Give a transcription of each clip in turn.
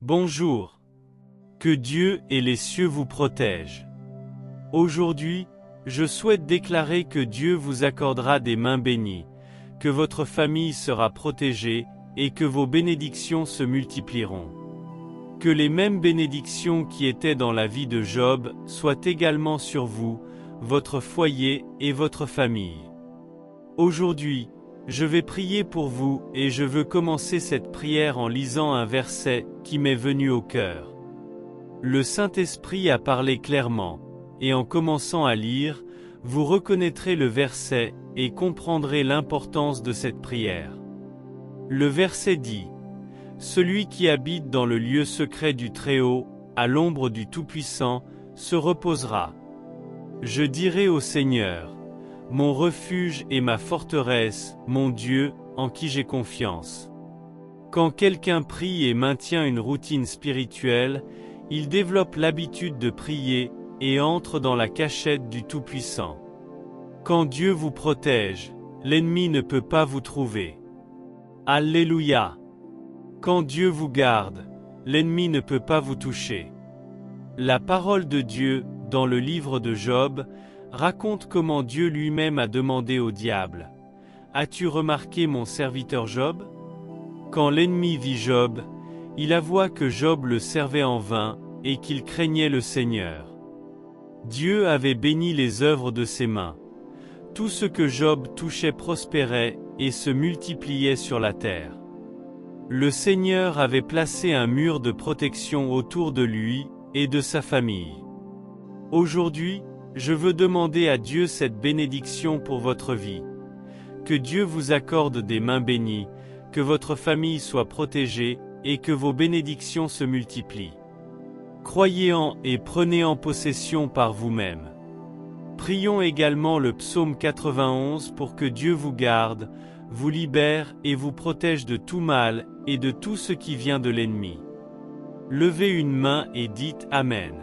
Bonjour. Que Dieu et les cieux vous protègent. Aujourd'hui, je souhaite déclarer que Dieu vous accordera des mains bénies, que votre famille sera protégée et que vos bénédictions se multiplieront. Que les mêmes bénédictions qui étaient dans la vie de Job soient également sur vous, votre foyer et votre famille. Aujourd'hui, je vais prier pour vous et je veux commencer cette prière en lisant un verset qui m'est venu au cœur. Le Saint-Esprit a parlé clairement, et en commençant à lire, vous reconnaîtrez le verset et comprendrez l'importance de cette prière. Le verset dit : « Celui qui habite dans le lieu secret du Très-Haut, à l'ombre du Tout-Puissant, se reposera. Je dirai au Seigneur : mon refuge et ma forteresse, mon Dieu, en qui j'ai confiance. » Quand quelqu'un prie et maintient une routine spirituelle, il développe l'habitude de prier et entre dans la cachette du Tout-Puissant. Quand Dieu vous protège, l'ennemi ne peut pas vous trouver. Alléluia! Quand Dieu vous garde, l'ennemi ne peut pas vous toucher. La parole de Dieu, dans le livre de Job, raconte comment Dieu lui-même a demandé au diable : « As-tu remarqué mon serviteur Job ? » Quand l'ennemi vit Job, il avoua que Job le servait en vain et qu'il craignait le Seigneur. Dieu avait béni les œuvres de ses mains. Tout ce que Job touchait prospérait et se multipliait sur la terre. Le Seigneur avait placé un mur de protection autour de lui et de sa famille. Aujourd'hui, je veux demander à Dieu cette bénédiction pour votre vie. Que Dieu vous accorde des mains bénies, que votre famille soit protégée et que vos bénédictions se multiplient. Croyez en et prenez en possession par vous-même. Prions également le psaume 91 pour que Dieu vous garde, vous libère et vous protège de tout mal et de tout ce qui vient de l'ennemi. Levez une main et dites Amen.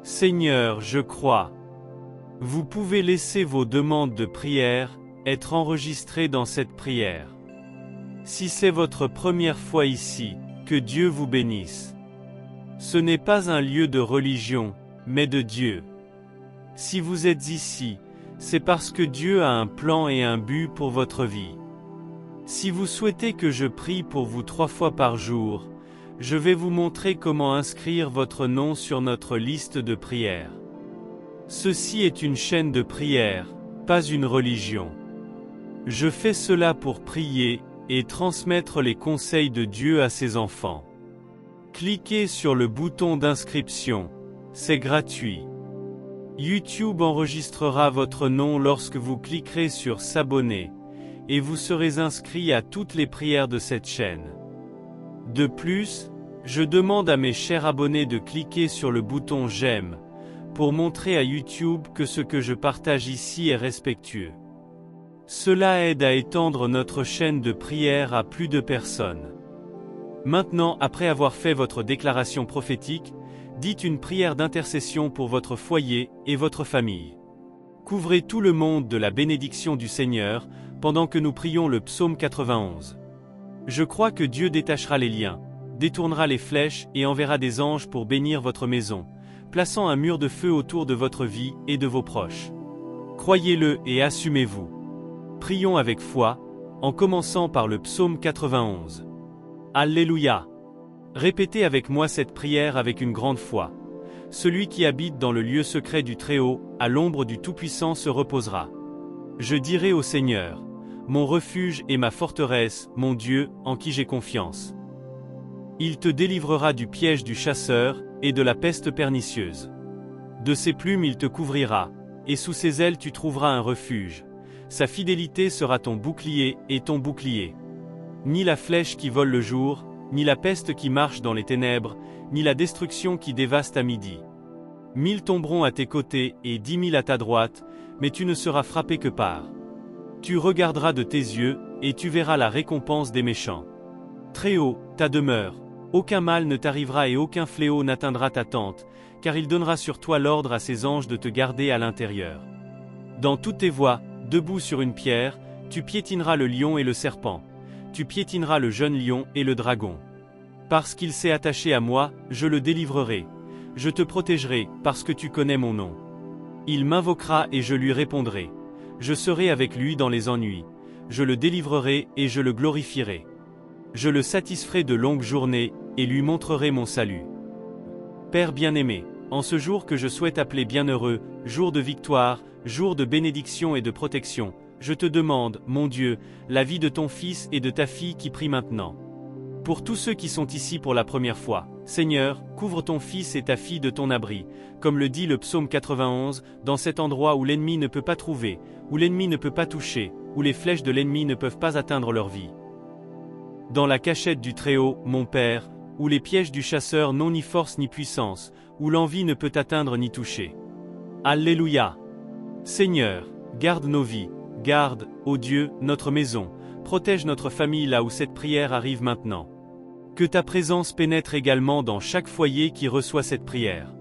Seigneur, je crois. Vous pouvez laisser vos demandes de prière être enregistrées dans cette prière. Si c'est votre première fois ici, que Dieu vous bénisse. Ce n'est pas un lieu de religion, mais de Dieu. Si vous êtes ici, c'est parce que Dieu a un plan et un but pour votre vie. Si vous souhaitez que je prie pour vous 3 fois par jour, je vais vous montrer comment inscrire votre nom sur notre liste de prières. Ceci est une chaîne de prière, pas une religion. Je fais cela pour prier et transmettre les conseils de Dieu à ses enfants. Cliquez sur le bouton d'inscription, c'est gratuit. YouTube enregistrera votre nom lorsque vous cliquerez sur s'abonner, et vous serez inscrit à toutes les prières de cette chaîne. De plus, je demande à mes chers abonnés de cliquer sur le bouton j'aime, pour montrer à YouTube que ce que je partage ici est respectueux. Cela aide à étendre notre chaîne de prière à plus de personnes. Maintenant, après avoir fait votre déclaration prophétique, dites une prière d'intercession pour votre foyer et votre famille. Couvrez tout le monde de la bénédiction du Seigneur, pendant que nous prions le psaume 91. Je crois que Dieu détachera les liens, détournera les flèches et enverra des anges pour bénir votre maison, plaçant un mur de feu autour de votre vie et de vos proches. Croyez-le et assumez-vous. Prions avec foi, en commençant par le psaume 91. Alléluia! Répétez avec moi cette prière avec une grande foi. Celui qui habite dans le lieu secret du Très-Haut, à l'ombre du Tout-Puissant se reposera. Je dirai au Seigneur : mon refuge et ma forteresse, mon Dieu, en qui j'ai confiance. Il te délivrera du piège du chasseur et de la peste pernicieuse. De ses plumes il te couvrira, et sous ses ailes tu trouveras un refuge. Sa fidélité sera ton bouclier et ton bouclier. Ni la flèche qui vole le jour, ni la peste qui marche dans les ténèbres, ni la destruction qui dévaste à midi. 1000 tomberont à tes côtés et 10 000 à ta droite, mais tu ne seras frappé que par. Tu regarderas de tes yeux, et tu verras la récompense des méchants. Très haut, ta demeure. Aucun mal ne t'arrivera et aucun fléau n'atteindra ta tente, car il donnera sur toi l'ordre à ses anges de te garder à l'intérieur. Dans toutes tes voies, debout sur une pierre, tu piétineras le lion et le serpent. Tu piétineras le jeune lion et le dragon. Parce qu'il s'est attaché à moi, je le délivrerai. Je te protégerai, parce que tu connais mon nom. Il m'invoquera et je lui répondrai. Je serai avec lui dans les ennuis. Je le délivrerai et je le glorifierai. Je le satisferai de longues journées, et lui montrerai mon salut. Père bien-aimé, en ce jour que je souhaite appeler bienheureux, jour de victoire, jour de bénédiction et de protection, je te demande, mon Dieu, la vie de ton fils et de ta fille qui prie maintenant. Pour tous ceux qui sont ici pour la première fois, Seigneur, couvre ton fils et ta fille de ton abri, comme le dit le psaume 91, dans cet endroit où l'ennemi ne peut pas trouver, où l'ennemi ne peut pas toucher, où les flèches de l'ennemi ne peuvent pas atteindre leur vie. Dans la cachette du Très-Haut, mon Père, où les pièges du chasseur n'ont ni force ni puissance, où l'envie ne peut atteindre ni toucher. Alléluia. Seigneur, garde nos vies, garde, ô Dieu, notre maison, protège notre famille là où cette prière arrive maintenant. Que ta présence pénètre également dans chaque foyer qui reçoit cette prière.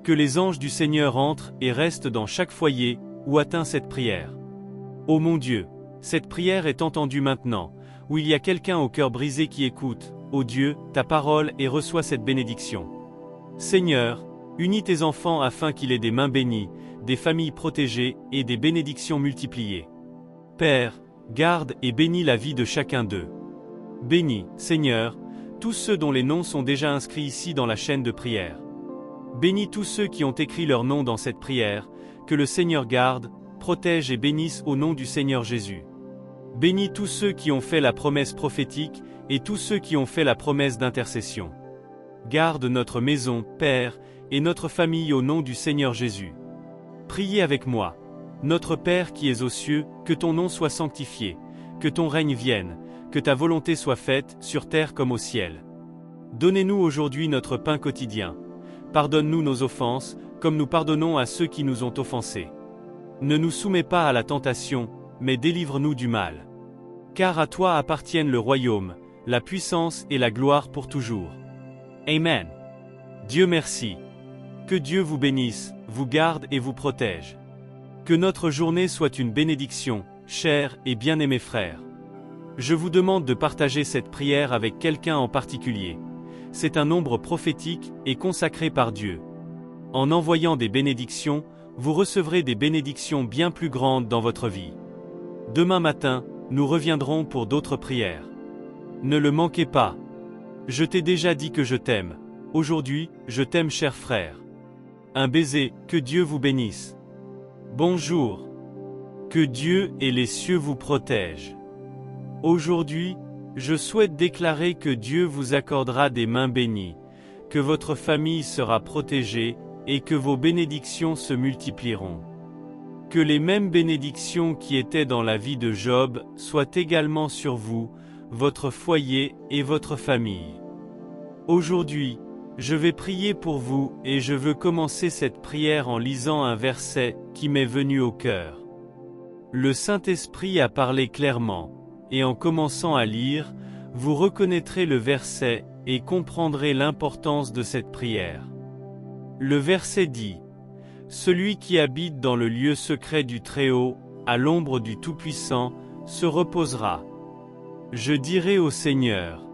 Que les anges du Seigneur entrent et restent dans chaque foyer où atteint cette prière. Ô mon Dieu, cette prière est entendue maintenant, où il y a quelqu'un au cœur brisé qui écoute, ô Dieu, ta parole et reçoit cette bénédiction. Seigneur, unis tes enfants afin qu'il ait des mains bénies, des familles protégées et des bénédictions multipliées. Père, garde et bénis la vie de chacun d'eux. Bénis, Seigneur, tous ceux dont les noms sont déjà inscrits ici dans la chaîne de prière. Bénis tous ceux qui ont écrit leur nom dans cette prière, que le Seigneur garde, protège et bénisse au nom du Seigneur Jésus. Bénis tous ceux qui ont fait la promesse prophétique, et tous ceux qui ont fait la promesse d'intercession. Garde notre maison, Père, et notre famille au nom du Seigneur Jésus. Priez avec moi. Notre Père qui es aux cieux, que ton nom soit sanctifié, que ton règne vienne, que ta volonté soit faite, sur terre comme au ciel. Donnez-nous aujourd'hui notre pain quotidien. Pardonne-nous nos offenses, comme nous pardonnons à ceux qui nous ont offensés. Ne nous soumets pas à la tentation, mais délivre-nous du mal. Car à toi appartiennent le royaume, la puissance et la gloire pour toujours. Amen. Dieu merci. Que Dieu vous bénisse, vous garde et vous protège. Que notre journée soit une bénédiction, chers et bien-aimés frères. Je vous demande de partager cette prière avec quelqu'un en particulier. C'est un nombre prophétique et consacré par Dieu. En envoyant des bénédictions, vous recevrez des bénédictions bien plus grandes dans votre vie. Demain matin, nous reviendrons pour d'autres prières. Ne le manquez pas. Je t'ai déjà dit que je t'aime. Aujourd'hui, je t'aime cher frère. Un baiser, que Dieu vous bénisse. Bonjour. Que Dieu et les cieux vous protègent. Aujourd'hui, je souhaite déclarer que Dieu vous accordera des mains bénies, que votre famille sera protégée, et que vos bénédictions se multiplieront. Que les mêmes bénédictions qui étaient dans la vie de Job soient également sur vous, votre foyer et votre famille. Aujourd'hui, je vais prier pour vous et je veux commencer cette prière en lisant un verset qui m'est venu au cœur. Le Saint-Esprit a parlé clairement, et en commençant à lire, vous reconnaîtrez le verset et comprendrez l'importance de cette prière. Le verset dit: « Celui qui habite dans le lieu secret du Très-Haut, à l'ombre du Tout-Puissant, se reposera. Je dirai au Seigneur,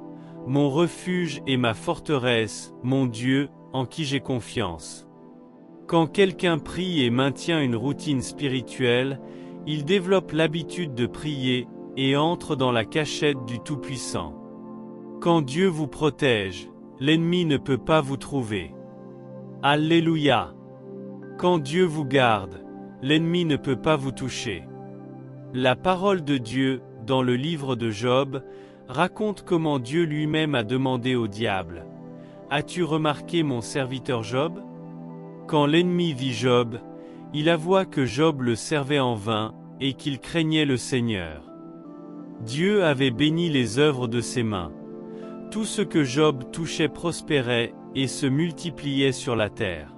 mon refuge et ma forteresse, mon Dieu, en qui j'ai confiance. » Quand quelqu'un prie et maintient une routine spirituelle, il développe l'habitude de prier et entre dans la cachette du Tout-Puissant. Quand Dieu vous protège, l'ennemi ne peut pas vous trouver. Alléluia! Quand Dieu vous garde, l'ennemi ne peut pas vous toucher. La parole de Dieu, dans le livre de Job, raconte comment Dieu lui-même a demandé au diable: « As-tu remarqué mon serviteur Job ? » Quand l'ennemi vit Job, il avoua que Job le servait en vain, et qu'il craignait le Seigneur. Dieu avait béni les œuvres de ses mains. Tout ce que Job touchait prospérait et se multipliait sur la terre.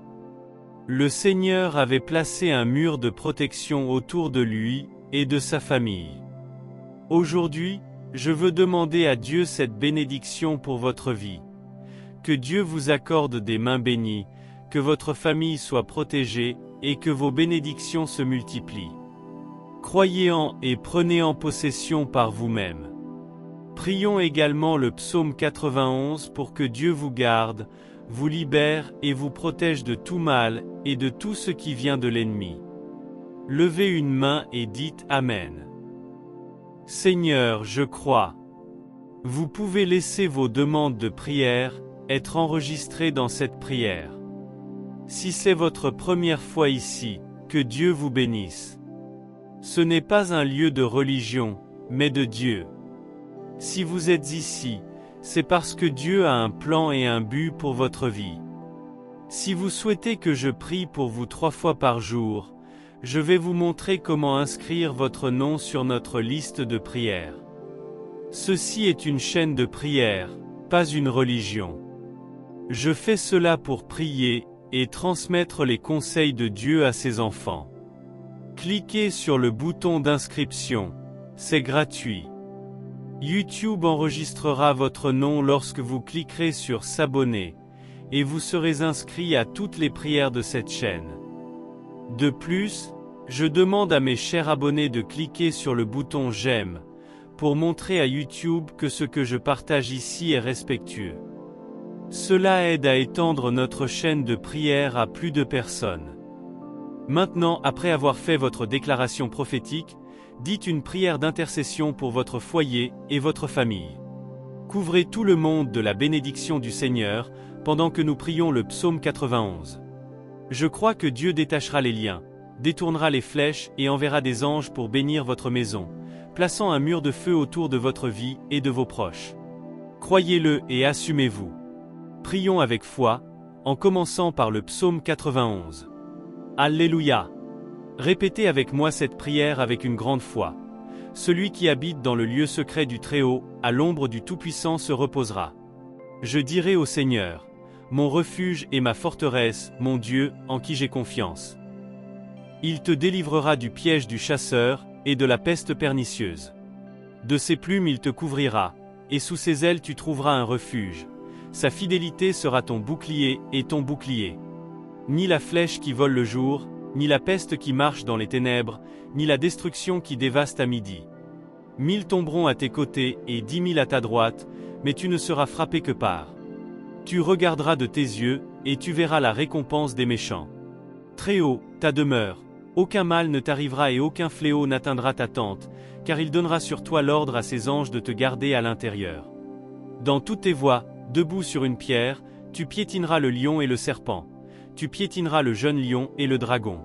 Le Seigneur avait placé un mur de protection autour de lui et de sa famille. Aujourd'hui, je veux demander à Dieu cette bénédiction pour votre vie. Que Dieu vous accorde des mains bénies, que votre famille soit protégée et que vos bénédictions se multiplient. Croyez-en et prenez en possession par vous-même. Prions également le psaume 91 pour que Dieu vous garde, vous libère et vous protège de tout mal et de tout ce qui vient de l'ennemi. Levez une main et dites Amen. Seigneur, je crois. Vous pouvez laisser vos demandes de prière être enregistrées dans cette prière. Si c'est votre première fois ici, que Dieu vous bénisse. Ce n'est pas un lieu de religion, mais de Dieu. Si vous êtes ici, c'est parce que Dieu a un plan et un but pour votre vie. Si vous souhaitez que je prie pour vous 3 fois par jour, je vais vous montrer comment inscrire votre nom sur notre liste de prières. Ceci est une chaîne de prière, pas une religion. Je fais cela pour prier et transmettre les conseils de Dieu à ses enfants. Cliquez sur le bouton d'inscription, c'est gratuit. YouTube enregistrera votre nom lorsque vous cliquerez sur s'abonner, et vous serez inscrit à toutes les prières de cette chaîne. De plus, je demande à mes chers abonnés de cliquer sur le bouton j'aime, pour montrer à YouTube que ce que je partage ici est respectueux. Cela aide à étendre notre chaîne de prière à plus de personnes. Maintenant, après avoir fait votre déclaration prophétique, dites une prière d'intercession pour votre foyer et votre famille. Couvrez tout le monde de la bénédiction du Seigneur, pendant que nous prions le psaume 91. Je crois que Dieu détachera les liens, détournera les flèches et enverra des anges pour bénir votre maison, plaçant un mur de feu autour de votre vie et de vos proches. Croyez-le et assumez-vous. Prions avec foi, en commençant par le psaume 91. Alléluia! Répétez avec moi cette prière avec une grande foi. Celui qui habite dans le lieu secret du Très-Haut, à l'ombre du Tout-Puissant se reposera. Je dirai au Seigneur, mon refuge et ma forteresse, mon Dieu, en qui j'ai confiance. Il te délivrera du piège du chasseur et de la peste pernicieuse. De ses plumes il te couvrira, et sous ses ailes tu trouveras un refuge. Sa fidélité sera ton bouclier et ton bouclier. Ni la flèche qui vole le jour, ni la peste qui marche dans les ténèbres, ni la destruction qui dévaste à midi. 1000 tomberont à tes côtés et 10 000 à ta droite, mais tu ne seras frappé que par. Tu regarderas de tes yeux, et tu verras la récompense des méchants. Très haut, ta demeure, aucun mal ne t'arrivera et aucun fléau n'atteindra ta tente, car il donnera sur toi l'ordre à ses anges de te garder à l'intérieur. Dans toutes tes voies, debout sur une pierre, tu piétineras le lion et le serpent. Tu piétineras le jeune lion et le dragon.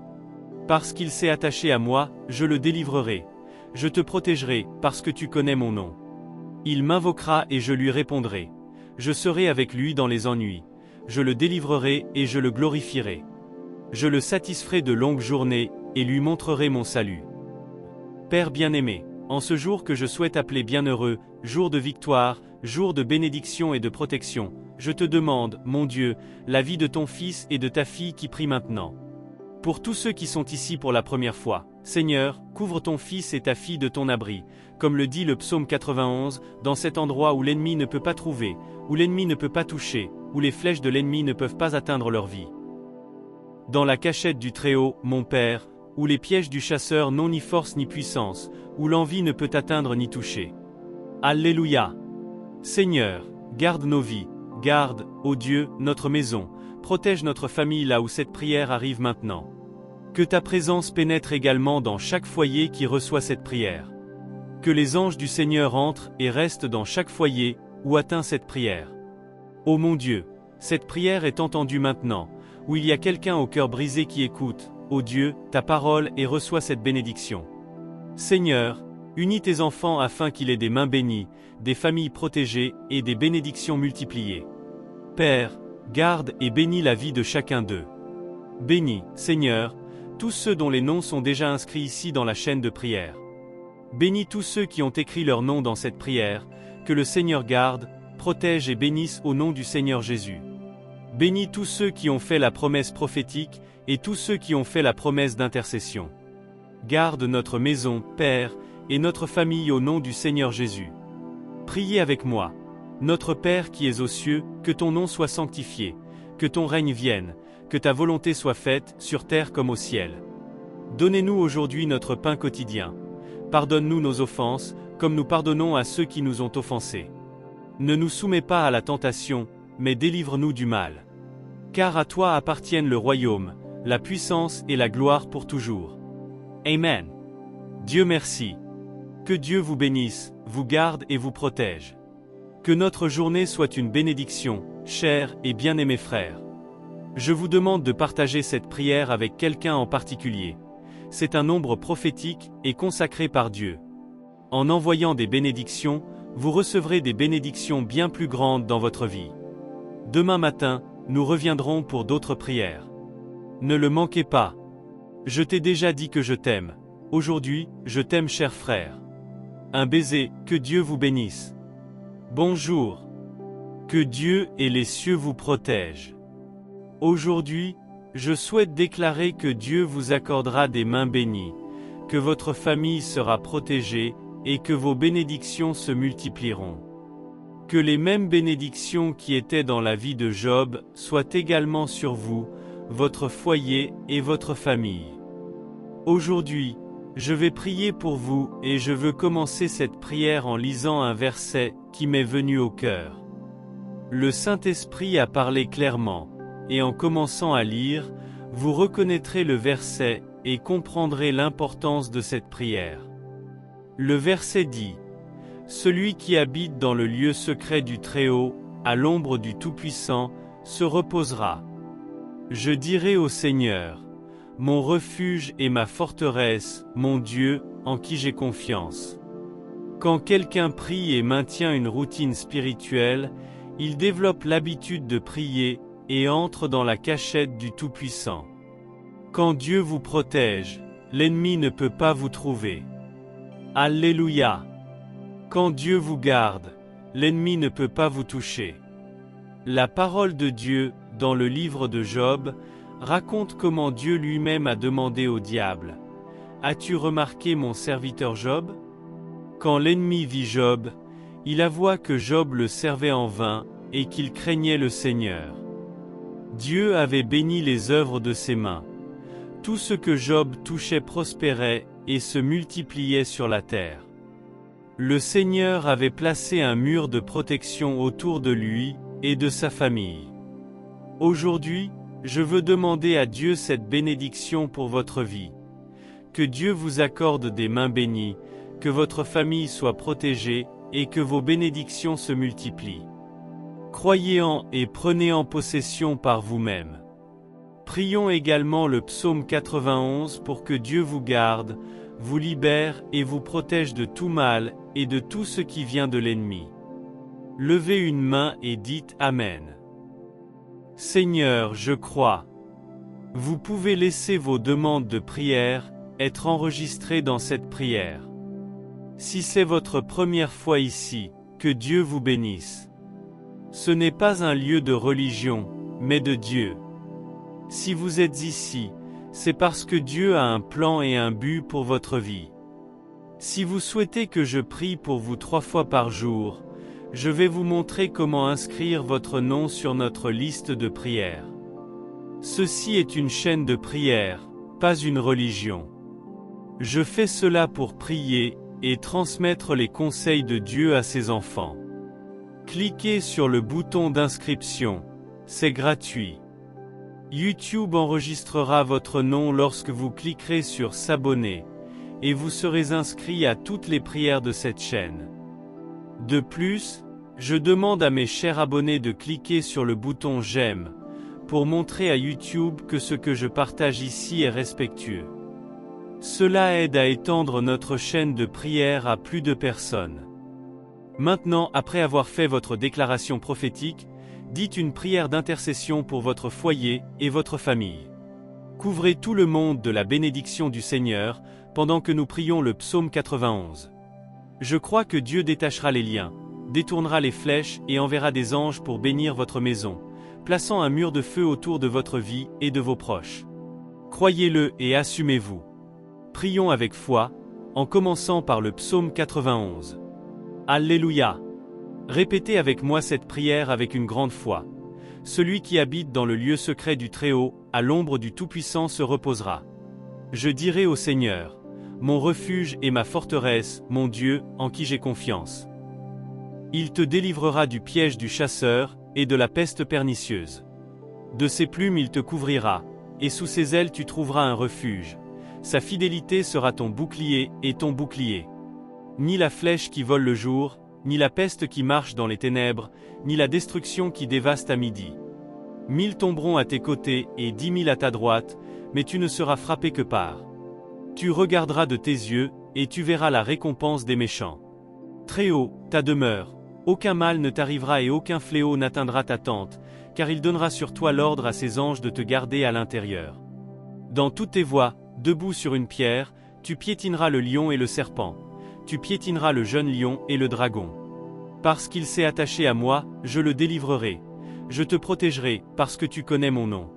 Parce qu'il s'est attaché à moi, je le délivrerai. Je te protégerai, parce que tu connais mon nom. Il m'invoquera et je lui répondrai. Je serai avec lui dans les ennuis. Je le délivrerai et je le glorifierai. Je le satisferai de longues journées, et lui montrerai mon salut. Père bien-aimé, en ce jour que je souhaite appeler bienheureux, jour de victoire, jour de bénédiction et de protection, je te demande, mon Dieu, la vie de ton fils et de ta fille qui prie maintenant. Pour tous ceux qui sont ici pour la première fois, Seigneur, couvre ton fils et ta fille de ton abri, comme le dit le psaume 91, dans cet endroit où l'ennemi ne peut pas trouver, où l'ennemi ne peut pas toucher, où les flèches de l'ennemi ne peuvent pas atteindre leur vie. Dans la cachette du Très-Haut, mon Père, où les pièges du chasseur n'ont ni force ni puissance, où l'envie ne peut atteindre ni toucher. Alléluia! Seigneur, garde nos vies, garde, ô Dieu, notre maison, protège notre famille là où cette prière arrive maintenant. Que ta présence pénètre également dans chaque foyer qui reçoit cette prière. Que les anges du Seigneur entrent et restent dans chaque foyer où atteint cette prière. Ô mon Dieu, cette prière est entendue maintenant, où il y a quelqu'un au cœur brisé qui écoute, ô Dieu, ta parole et reçoit cette bénédiction. Seigneur, unis tes enfants afin qu'il ait des mains bénies, des familles protégées et des bénédictions multipliées. Père, garde et bénis la vie de chacun d'eux. Bénis, Seigneur, tous ceux dont les noms sont déjà inscrits ici dans la chaîne de prière. Bénis tous ceux qui ont écrit leur nom dans cette prière, que le Seigneur garde, protège et bénisse au nom du Seigneur Jésus. Bénis tous ceux qui ont fait la promesse prophétique et tous ceux qui ont fait la promesse d'intercession. Garde notre maison, Père, et notre famille au nom du Seigneur Jésus. Priez avec moi. Notre Père qui es aux cieux, que ton nom soit sanctifié, que ton règne vienne, que ta volonté soit faite, sur terre comme au ciel. Donnez-nous aujourd'hui notre pain quotidien. Pardonne-nous nos offenses, comme nous pardonnons à ceux qui nous ont offensés. Ne nous soumets pas à la tentation, mais délivre-nous du mal. Car à toi appartiennent le royaume, la puissance et la gloire pour toujours. Amen. Dieu merci. Que Dieu vous bénisse, vous garde et vous protège. Que notre journée soit une bénédiction, chers et bien-aimés frères. Je vous demande de partager cette prière avec quelqu'un en particulier. C'est un nombre prophétique et consacré par Dieu. En envoyant des bénédictions, vous recevrez des bénédictions bien plus grandes dans votre vie. Demain matin, nous reviendrons pour d'autres prières. Ne le manquez pas. Je t'ai déjà dit que je t'aime. Aujourd'hui, je t'aime cher frère. Un baiser, que Dieu vous bénisse. Bonjour. Que Dieu et les cieux vous protègent. Aujourd'hui, je souhaite déclarer que Dieu vous accordera des mains bénies, que votre famille sera protégée et que vos bénédictions se multiplieront. Que les mêmes bénédictions qui étaient dans la vie de Job soient également sur vous, votre foyer et votre famille. Aujourd'hui, je vais prier pour vous et je veux commencer cette prière en lisant un verset qui m'est venu au cœur. Le Saint-Esprit a parlé clairement, et en commençant à lire, vous reconnaîtrez le verset et comprendrez l'importance de cette prière. Le verset dit: « Celui qui habite dans le lieu secret du Très-Haut, à l'ombre du Tout-Puissant, se reposera. Je dirai au Seigneur: mon refuge et ma forteresse, mon Dieu, en qui j'ai confiance. » Quand quelqu'un prie et maintient une routine spirituelle, il développe l'habitude de prier et entre dans la cachette du Tout-Puissant. Quand Dieu vous protège, l'ennemi ne peut pas vous trouver. Alléluia! Quand Dieu vous garde, l'ennemi ne peut pas vous toucher. La parole de Dieu, dans le livre de Job, raconte comment Dieu lui-même a demandé au diable: « As-tu remarqué mon serviteur Job ? » Quand l'ennemi vit Job, il avoua que Job le servait en vain et qu'il craignait le Seigneur. Dieu avait béni les œuvres de ses mains. Tout ce que Job touchait prospérait et se multipliait sur la terre. Le Seigneur avait placé un mur de protection autour de lui et de sa famille. Aujourd'hui, je veux demander à Dieu cette bénédiction pour votre vie. Que Dieu vous accorde des mains bénies, que votre famille soit protégée et que vos bénédictions se multiplient. Croyez en et prenez en possession par vous-même. Prions également le psaume 91 pour que Dieu vous garde, vous libère et vous protège de tout mal et de tout ce qui vient de l'ennemi. Levez une main et dites Amen. Seigneur, je crois. Vous pouvez laisser vos demandes de prière être enregistrées dans cette prière. Si c'est votre première fois ici, que Dieu vous bénisse. Ce n'est pas un lieu de religion, mais de Dieu. Si vous êtes ici, c'est parce que Dieu a un plan et un but pour votre vie. Si vous souhaitez que je prie pour vous 3 fois par jour, je vais vous montrer comment inscrire votre nom sur notre liste de prières. Ceci est une chaîne de prière, pas une religion. Je fais cela pour prier et transmettre les conseils de Dieu à ses enfants. Cliquez sur le bouton d'inscription, c'est gratuit. YouTube enregistrera votre nom lorsque vous cliquerez sur s'abonner, et vous serez inscrit à toutes les prières de cette chaîne. De plus, je demande à mes chers abonnés de cliquer sur le bouton j'aime, pour montrer à YouTube que ce que je partage ici est respectueux. Cela aide à étendre notre chaîne de prière à plus de personnes. Maintenant, après avoir fait votre déclaration prophétique, dites une prière d'intercession pour votre foyer et votre famille. Couvrez tout le monde de la bénédiction du Seigneur, pendant que nous prions le psaume 91. Je crois que Dieu détachera les liens, détournera les flèches et enverra des anges pour bénir votre maison, plaçant un mur de feu autour de votre vie et de vos proches. Croyez-le et assumez-vous. Prions avec foi, en commençant par le psaume 91. Alléluia! Répétez avec moi cette prière avec une grande foi. Celui qui habite dans le lieu secret du Très-Haut, à l'ombre du Tout-Puissant se reposera. Je dirai au Seigneur: mon refuge et ma forteresse, mon Dieu, en qui j'ai confiance. Il te délivrera du piège du chasseur, et de la peste pernicieuse. De ses plumes il te couvrira, et sous ses ailes tu trouveras un refuge. Sa fidélité sera ton bouclier et ton bouclier. Ni la flèche qui vole le jour, ni la peste qui marche dans les ténèbres, ni la destruction qui dévaste à midi. 1000 tomberont à tes côtés et 10 000 à ta droite, mais tu ne seras frappé que par. Tu regarderas de tes yeux, et tu verras la récompense des méchants. Très haut, ta demeure. Aucun mal ne t'arrivera et aucun fléau n'atteindra ta tente, car il donnera sur toi l'ordre à ses anges de te garder à l'intérieur. Dans toutes tes voies, debout sur une pierre, tu piétineras le lion et le serpent. Tu piétineras le jeune lion et le dragon. Parce qu'il s'est attaché à moi, je le délivrerai. Je te protégerai, parce que tu connais mon nom.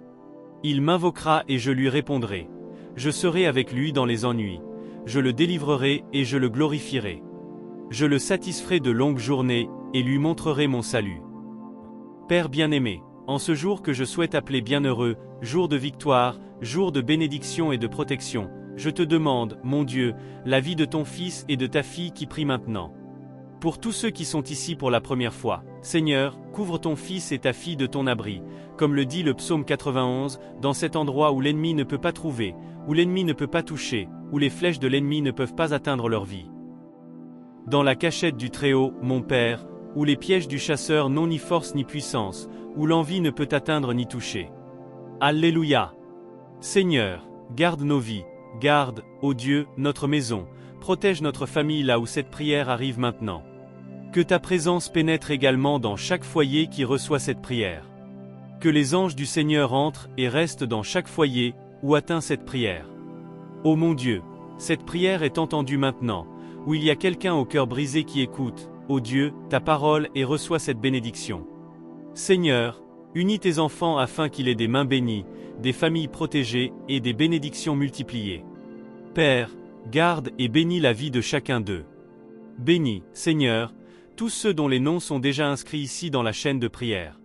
Il m'invoquera et je lui répondrai. Je serai avec lui dans les ennuis. Je le délivrerai et je le glorifierai. Je le satisferai de longues journées, et lui montrerai mon salut. Père bien-aimé, en ce jour que je souhaite appeler bienheureux, jour de victoire, jour de bénédiction et de protection, je te demande, mon Dieu, la vie de ton fils et de ta fille qui prie maintenant. Pour tous ceux qui sont ici pour la première fois, Seigneur, couvre ton fils et ta fille de ton abri, comme le dit le psaume 91, dans cet endroit où l'ennemi ne peut pas trouver, où l'ennemi ne peut pas toucher, où les flèches de l'ennemi ne peuvent pas atteindre leur vie. Dans la cachette du Très-Haut, mon Père, où les pièges du chasseur n'ont ni force ni puissance, où l'envie ne peut atteindre ni toucher. Alléluia. Seigneur, garde nos vies, garde, ô Dieu, notre maison, protège notre famille là où cette prière arrive maintenant. Que ta présence pénètre également dans chaque foyer qui reçoit cette prière. Que les anges du Seigneur entrent et restent dans chaque foyer où atteint cette prière. Ô mon Dieu, cette prière est entendue maintenant, où il y a quelqu'un au cœur brisé qui écoute, ô Dieu, ta parole et reçoit cette bénédiction. Seigneur, unis tes enfants afin qu'il ait des mains bénies, des familles protégées et des bénédictions multipliées. Père, garde et bénis la vie de chacun d'eux. Bénis, Seigneur, tous ceux dont les noms sont déjà inscrits ici dans la chaîne de prière.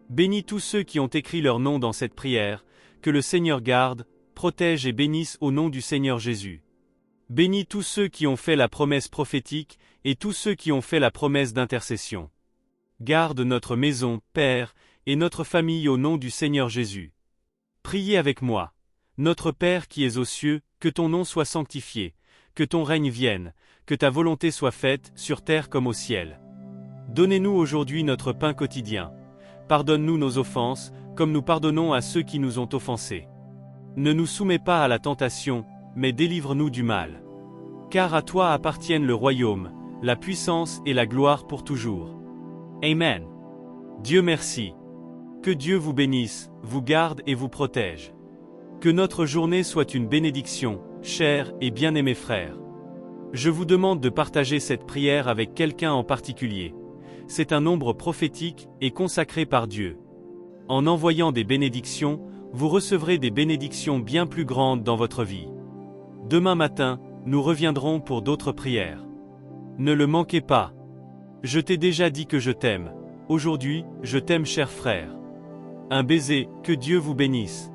Bénis tous ceux qui ont écrit leur nom dans cette prière, que le Seigneur garde, protège et bénisse au nom du Seigneur Jésus. Bénis tous ceux qui ont fait la promesse prophétique, et tous ceux qui ont fait la promesse d'intercession. Garde notre maison, Père, et notre famille au nom du Seigneur Jésus. Priez avec moi. Notre Père qui es aux cieux, que ton nom soit sanctifié, que ton règne vienne, que ta volonté soit faite, sur terre comme au ciel. Donnez-nous aujourd'hui notre pain quotidien. Pardonne-nous nos offenses, comme nous pardonnons à ceux qui nous ont offensés. Ne nous soumets pas à la tentation, mais délivre-nous du mal. Car à toi appartiennent le royaume, la puissance et la gloire pour toujours. Amen. Dieu merci. Que Dieu vous bénisse, vous garde et vous protège. Que notre journée soit une bénédiction, chers et bien-aimés frères. Je vous demande de partager cette prière avec quelqu'un en particulier. C'est un nombre prophétique et consacré par Dieu. En envoyant des bénédictions, vous recevrez des bénédictions bien plus grandes dans votre vie. Demain matin, nous reviendrons pour d'autres prières. Ne le manquez pas. Je t'ai déjà dit que je t'aime. Aujourd'hui, je t'aime cher frère. Un baiser, que Dieu vous bénisse.